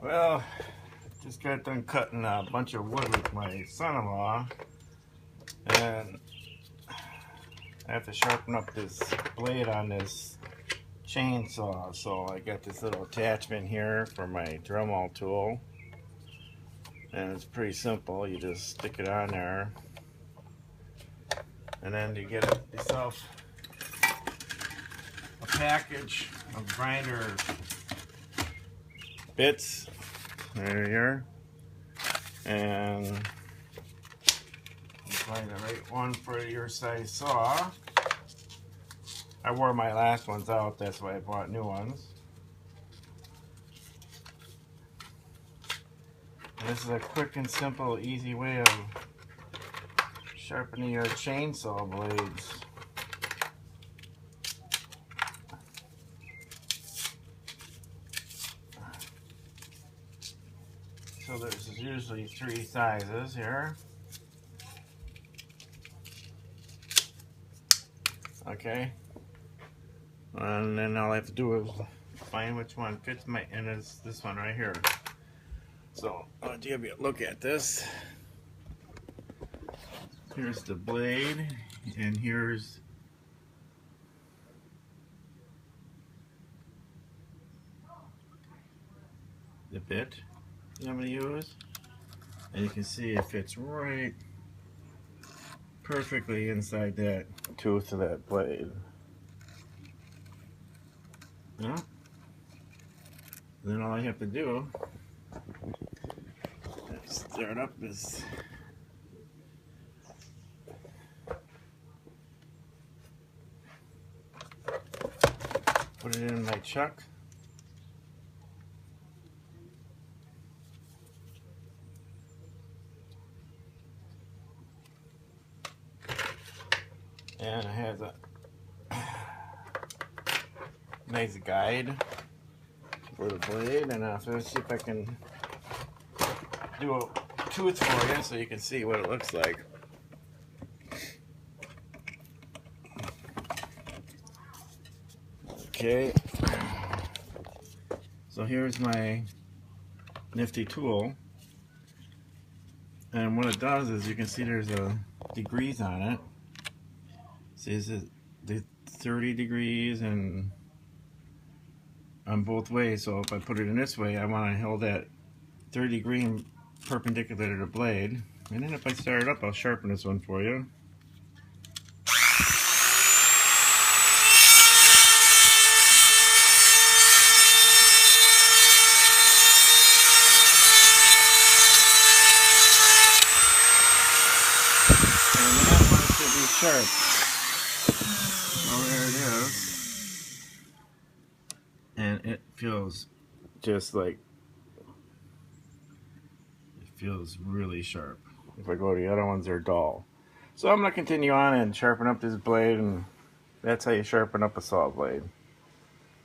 Well, just got done cutting a bunch of wood with my son-in-law, and I have to sharpen up this blade on this chainsaw. So I got this little attachment here for my Dremel tool, and it's pretty simple. You just stick it on there, and then you get yourself a package of grinder bits. There you are, and you find the right one for your size saw. I wore my last ones out, that's why I bought new ones. And this is a quick and simple, easy way of sharpening your chainsaw blades. So there's usually 3 sizes here. Okay. And then all I have to do is find which one fits my, and it's this one right here. So I'll give you a look at this. Here's the blade, and here's the bit I'm going to use. And you can see it fits right perfectly inside that tooth of that blade. Yeah. Then all I have to do is start up this put it in my chuck. And it has a nice guide for the blade, and I'll see if I can do a tooth for you so you can see what it looks like. Okay, so here's my nifty tool, and what it does is you can see there's a degrees on it. See, the 30 degrees and on both ways. So if I put it in this way, I want to hold that 30 degree perpendicular to the blade. And then if I start it up, I'll sharpen this one for you. And that one should be sharp. Oh, there it is. And it feels just like, it feels really sharp. If I go to the other ones, they're dull. So I'm going to continue on and sharpen up this blade, and that's how you sharpen up a saw blade.